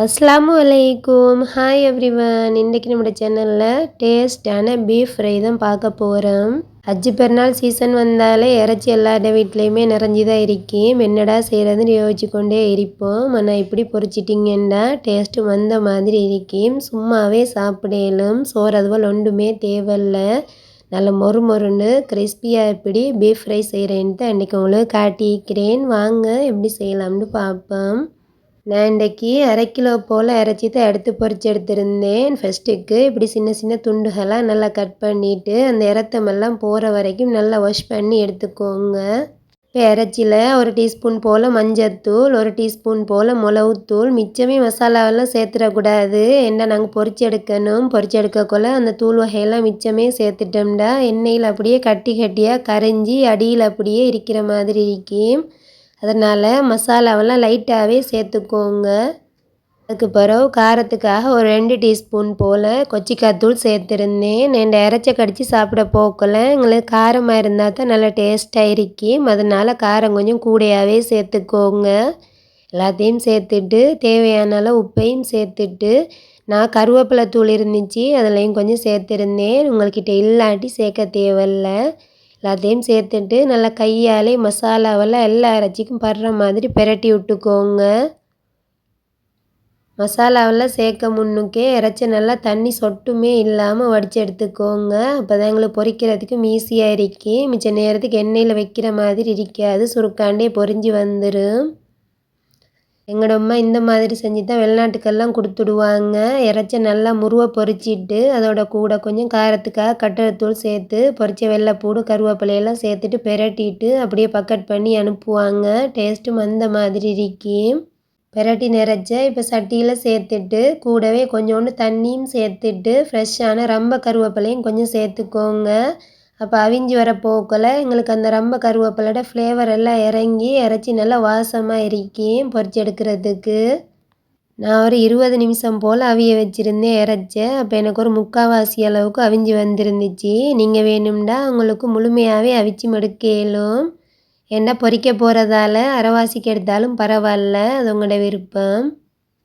அஸ்ஸலாமு அலைக்கும். Hi everyone. இன்றைக்கி நம்மளோட சேனலில் டேஸ்டான பீஃப் ஃப்ரை தான் பார்க்க போகிறோம். ஹஜ்ஜு பெருநாள் சீசன் வந்தாலே இறைச்சி எல்லாரோட வீட்லேயுமே நிறைஞ்சி தான் இருக்கும். என்னடா செய்கிறதுன்னு யோசிச்சு கொண்டே இருப்போம். ஆனால் இப்படி பொரிச்சிட்டிங்கன்னா டேஸ்ட்டு வந்த மாதிரி இருக்கும். சும்மாவே சாப்பிடலும். சோறு அதுபோல் ஒன்றுமே தேவையில்லை. நல்ல மொறு மொறுன்னு கிறிஸ்பியாக எப்படி பீஃப் ஃப்ரை செய்கிறேன்ட்டு அன்றைக்கி உங்களுக்கு காட்டிக்கிறேன். வாங்க எப்படி செய்யலாம்னு பார்ப்போம். நான் இன்றைக்கி 1/2 கிலோ போல் இறைச்சி தான் எடுத்து பொரிச்சு எடுத்திருந்தேன். ஃபஸ்ட்டுக்கு இப்படி சின்ன சின்ன துண்டுகளாக நல்லா கட் பண்ணிவிட்டு அந்த இரத்தமெல்லாம் போகிற வரைக்கும் நல்லா வாஷ் பண்ணி எடுத்துக்கோங்க. இப்போ இறைச்சியில் 1 டீஸ்பூன் போல் மஞ்சத்தூள், 1 டீஸ்பூன் போல் மிளகுத்தூள், மிச்சமே மசாலாவெல்லாம் சேர்த்துடக்கூடாது. ஏன்னா நாங்கள் பொரிச்சு எடுக்கணும். பொரிச்சு எடுக்கக்குள்ள அந்த தூள் வகையெல்லாம் மிச்சமே சேர்த்துட்டோம்டா எண்ணெயில் அப்படியே கட்டி கட்டியாக கரைஞ்சி அடியில் அப்படியே இருக்கிற மாதிரி இருக்கும். அதனால் மசாலாவெல்லாம் லைட்டாகவே சேர்த்துக்கோங்க. அதுக்கு பிறகு காரத்துக்காக ஒரு 2 டீஸ்பூன் போல் கொச்சிக்காத்தூள் சேர்த்துருந்தேன். நான் இறைச்சி கடித்து சாப்பிட போக்கல எங்களுக்கு காரமாக இருந்தால் தான் நல்லா டேஸ்ட்டாக இருக்கும். அதனால் காரம் கொஞ்சம் கூடையாகவே சேர்த்துக்கோங்க. எல்லாத்தையும் சேர்த்துட்டு தேவையான அளவு உப்பையும் சேர்த்துட்டு நான் கருவேப்பிலை தூள் இருந்துச்சு அதுலேயும் கொஞ்சம் சேர்த்துருந்தேன். உங்கள்கிட்ட இல்லாட்டி சேர்க்க தேவையில்லை. எல்லாத்தையும் சேர்த்துட்டு நல்லா கையாலே மசாலாவெல்லாம் எல்லா இறைச்சிக்கும் படுற மாதிரி பிரட்டி விட்டுக்கோங்க. மசாலாவெல்லாம் சேர்க்க முன்னுக்கே இறைச்சி நல்லா தண்ணி சொட்டுமே இல்லாமல் வடித்து எடுத்துக்கோங்க. அப்போ தான் எங்களுக்கு பொரிக்கிறதுக்கும் ஈஸியாக இருக்கும். மிச்ச நேரத்துக்கு எண்ணெயில் வைக்கிற மாதிரி இருக்காது. சுருக்காண்டே பொரிஞ்சு வந்துடும். எங்களோட அம்மா இந்த மாதிரி செஞ்சு தான் வெளிநாட்டுக்கெல்லாம் கொடுத்துடுவாங்க. இறைச்சி நல்லா முருவை பொரிச்சிட்டு அதோட கூட கொஞ்சம் காரத்துக்காக கட்டரத்தூள் சேர்த்து பொரிச்ச வெள்ளைப்பூடு கருவேப்பிலையெல்லாம் சேர்த்துட்டு பிரட்டிட்டு அப்படியே பக்கெட் பண்ணி அனுப்புவாங்க. டேஸ்ட்டும் அந்த மாதிரி இருக்கும். பிரட்டி நிறைச்ச இப்போ சட்டியில் சேர்த்துட்டு கூடவே கொஞ்சோண்டு தண்ணியும் சேர்த்துட்டு ஃப்ரெஷ்ஷான ரொம்ப கருவேப்பிலையும் கொஞ்சம் சேர்த்துக்கோங்க. அப்போ அவிஞ்சி வர போக்கில் எங்களுக்கு அந்த ரொம்ப கருவேப்பிலோட ஃப்ளேவர் எல்லாம் இறங்கி இறைச்சி நல்லா வாசமாக இருக்கும் பொரிச்சு எடுக்கிறதுக்கு. நான் ஒரு 20 நிமிஷம் போல் அவிய வச்சுருந்தேன் இறைச்சி. அப்போ எனக்கு ஒரு 3/4 அளவுக்கு அவிஞ்சி வந்துருந்துச்சு. நீங்கள் வேணும்னா உங்களுக்கு முழுமையாகவே அவிச்சு எடுக்க இயலும். ஏன்னா பொரிக்க போகிறதால அரைவாசிக்கு எடுத்தாலும் பரவாயில்ல, அது உங்களோட விருப்பம்.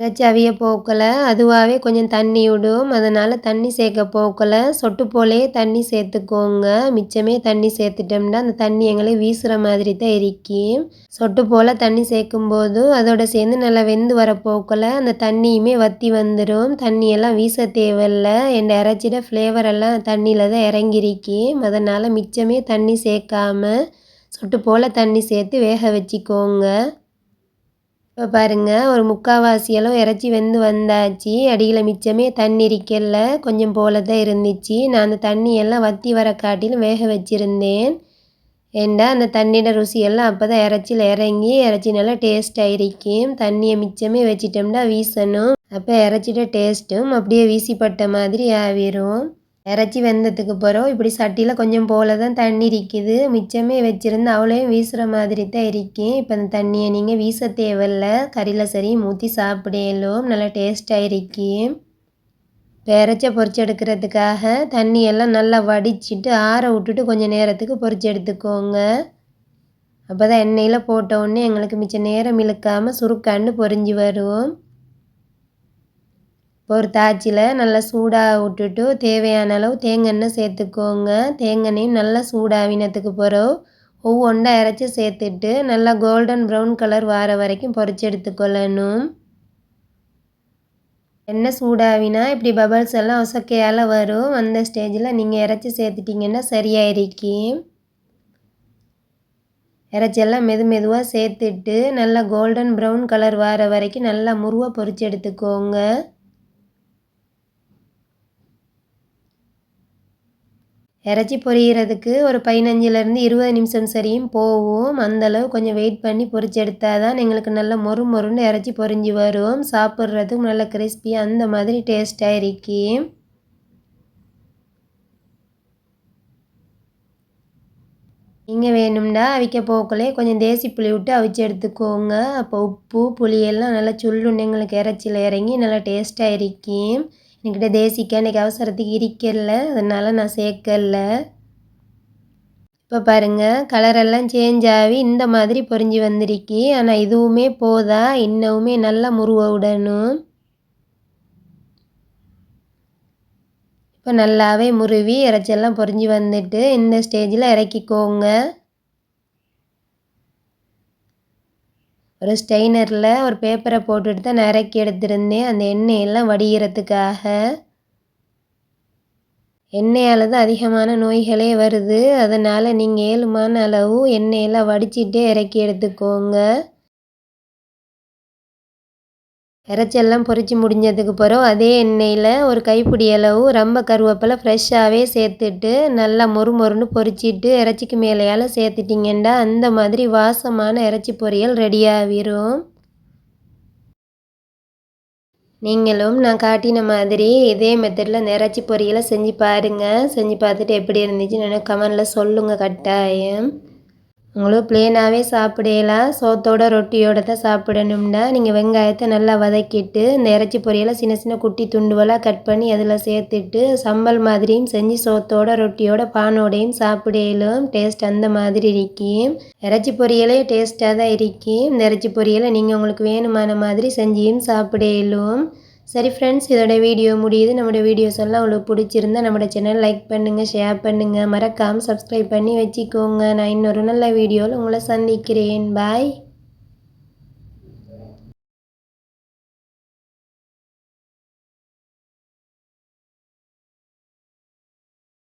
இறைச்சி அவிய போக்கல அதுவாகவே கொஞ்சம் தண்ணி விடும். அதனால் தண்ணி சேர்க்க போக்கல சொட்டு போலே தண்ணி சேர்த்துக்கோங்க. மிச்சமே தண்ணி சேர்த்துட்டோம்னா அந்த தண்ணி எங்களுக்கு வீசுகிற மாதிரி தான் இருக்கும். சொட்டு போல் தண்ணி சேர்க்கும்போது அதோட சேர்ந்து நல்லா வெந்து வர போக்கல அந்த தண்ணியுமே வற்றி வந்துடும். தண்ணியெல்லாம் வீச தேவையில்லை. என் இறைச்சியோட ஃப்ளேவர் எல்லாம் தண்ணியில் தான் இறங்கிருக்கும். அதனால் மிச்சமே தண்ணி சேர்க்காம சொட்டு போல் தண்ணி சேர்த்து வேக வச்சிக்கோங்க. இப்போ பாருங்கள் ஒரு 3/4 அளவு இறைச்சி வெந்து வந்தாச்சு. அடியில் மிச்சமே தண்ணி இருக்கல, கொஞ்சம் போல தான் இருந்துச்சு. நான் அந்த தண்ணியெல்லாம் வற்றி வர காட்டிலும் வேக வச்சுருந்தேன். ஏண்டா அந்த தண்ணியோட ருசியெல்லாம் அப்போ தான் இறைச்சியில் இறங்கி இறைச்சி நல்லா டேஸ்ட்டாக இருக்கும். தண்ணியை மிச்சமே வச்சிட்டோம்னா வீசணும். அப்போ இறைச்சியோட டேஸ்ட்டும் அப்படியே வீசிப்பட்ட மாதிரி ஆகிரும். இறைச்சி வெந்ததுக்கு பிறகு இப்படி சட்டியில் கொஞ்சம் போல தான் தண்ணி இருக்குது. மிச்சமே வச்சுருந்து அவ்வளோயும் வீசுகிற மாதிரி தான் இருக்கும். இப்போ அந்த தண்ணியை நீங்கள் வீச தேவையில்லை. கறியில் சரி ஊற்றி சாப்பிடலும் நல்லா டேஸ்ட்டாக இருக்கும். இப்போ இறைச்சி பொரிச்சு எடுக்கிறதுக்காக தண்ணியெல்லாம் நல்லா வடிச்சிட்டு ஆற விட்டுட்டு கொஞ்சம் நேரத்துக்கு பொரிச்சு எடுத்துக்கோங்க. அப்போ தான் எண்ணெயில் போட்டோடனே எங்களுக்கு மிச்சம் நேரம் இழுக்காமல் சுருக்காண்டு பொரிஞ்சு வரும். ஒரு தாய்ச்சியில் நல்லா சூடாக விட்டுட்டு தேவையான அளவு தேங்காய் எண்ணெய் சேர்த்துக்கோங்க. தேங்காய் எண்ணெயும் நல்லா சூடாகினத்துக்கு பிறகு ஒவ்வொன்றா இறைச்சி சேர்த்துட்டு நல்லா கோல்டன் ப்ரௌன் கலர் வர வரைக்கும் பொரிச்சு எடுத்துக்கொள்ளணும். எண்ணெய் சூடாகினா இப்படி பபல்ஸ் எல்லாம் ஒசக்கையால் வரும். அந்த ஸ்டேஜில் நீங்கள் இறைச்சி சேர்த்துட்டிங்கன்னா சரியாக இருக்கும். இறைச்சியெல்லாம் மெதுவாக சேர்த்துட்டு நல்லா கோல்டன் ப்ரௌன் கலர் வர வரைக்கும் நல்லா முருவை பொரிச்சு எடுத்துக்கோங்க. இறைச்சி பொரிகிறதுக்கு ஒரு 15லேருந்து 20 நிமிஷம் சரியும் போகும். அந்தளவு கொஞ்சம் வெயிட் பண்ணி பொரிச்சு எடுத்தால் தான் எங்களுக்கு நல்லா மொறு மொறுன்னு இறைச்சி பொரிஞ்சு வரும். சாப்பிட்றதுக்கும் நல்லா கிறிஸ்பியாக அந்த மாதிரி டேஸ்ட்டாக இருக்கும். நீங்கள் வேணும்னா அவிக்க போக்கலே கொஞ்சம் தேசி புளி விட்டு அவிச்சு எடுத்துக்கோங்க. அப்போ உப்பு புளியெல்லாம் நல்லா சுள்ளுன்னு எங்களுக்கு இறைச்சியில் இறங்கி நல்லா டேஸ்ட்டாக இருக்கும். என்கிட்ட தேசிக்காய் இன்றைக்கி அவசரத்துக்கு இருக்கல, அதனால் நான் சேர்க்கல. இப்போ பாருங்கள் கலரெல்லாம் சேஞ்ச் ஆகி இந்த மாதிரி பொரிஞ்சு வந்திருக்கு. ஆனால் இதுவுமே போதா, இன்னமுமே நல்லா முருவ விடணும். இப்போ நல்லாவே முருவி இறைச்செல்லாம் பொரிஞ்சு வந்துட்டு இந்த ஸ்டேஜில் இறக்கிக்கோங்க. ஒரு ஸ்டெய்னரில் ஒரு பேப்பரை போட்டுட்டு தான் நான் இறக்கி எடுத்திருந்தேன், அந்த எண்ணெயெல்லாம் வடிகிறதுக்காக. எண்ணெயால் தான் அதிகமான நோய்களே வருது. அதனால் நீங்கள் ஏழுமான அளவு எண்ணெயெல்லாம் வடிச்சிட்டே இறக்கி எடுத்துக்கோங்க. இறைச்செல்லாம் பொரிச்சு முடிஞ்சதுக்கு பிறகு அதே எண்ணெயில் ஒரு கைப்பிடி அளவு ரொம்ப கருவேப்பிலை ஃப்ரெஷ்ஷாகவே சேர்த்துட்டு நல்லா மொறு மொறுன்னு பொரிச்சிட்டு இறைச்சிக்கு மேலேயால் சேர்த்துட்டிங்கன்னா அந்த மாதிரி வாசமான இறைச்சி பொரியல் ரெடியாகிரும். நீங்களும் நான் காட்டின மாதிரி இதே மெத்தடில் இந்த இறைச்சி பொரியலை செஞ்சு பாருங்கள். செஞ்சு பார்த்துட்டு எப்படி இருந்துச்சுன்னு எனக்கு கமெண்டில் சொல்லுங்கள் கட்டாயம். உங்களுக்கு ப்ளெயினாகவே சாப்பிடலாம், சோத்தோட ரொட்டியோட தான் சாப்பிடணும்னா நீங்கள் வெங்காயத்தை நல்லா வதக்கிட்டு இந்த இறைச்சி பொரியலை சின்ன சின்ன குட்டி துண்டுவலாக கட் பண்ணி அதில் சேர்த்துட்டு சம்பல் மாதிரியும் செஞ்சு சோத்தோட ரொட்டியோட பானோடையும் சாப்பிடலும் டேஸ்ட் அந்த மாதிரி இருக்கும். இறைச்சி பொரியலே டேஸ்ட்டாக தான் இருக்கும். இந்த இறைச்சி பொரியலை நீங்கள் உங்களுக்கு வேணுமான மாதிரி செஞ்சியும் சாப்பிடலும். சரி ஃப்ரெண்ட்ஸ், இதோட வீடியோ முடியுது. நம்மளோட வீடியோஸ் எல்லாம் உங்களுக்கு பிடிச்சிருந்தா நம்மளோட சேனல் லைக் பண்ணுங்கள், ஷேர் பண்ணுங்கள், மறக்காமல் சப்ஸ்கிரைப் பண்ணி வச்சுக்கோங்க. நான் இன்னொரு நல்ல வீடியோவில் உங்களை சந்திக்கிறேன். பாய்.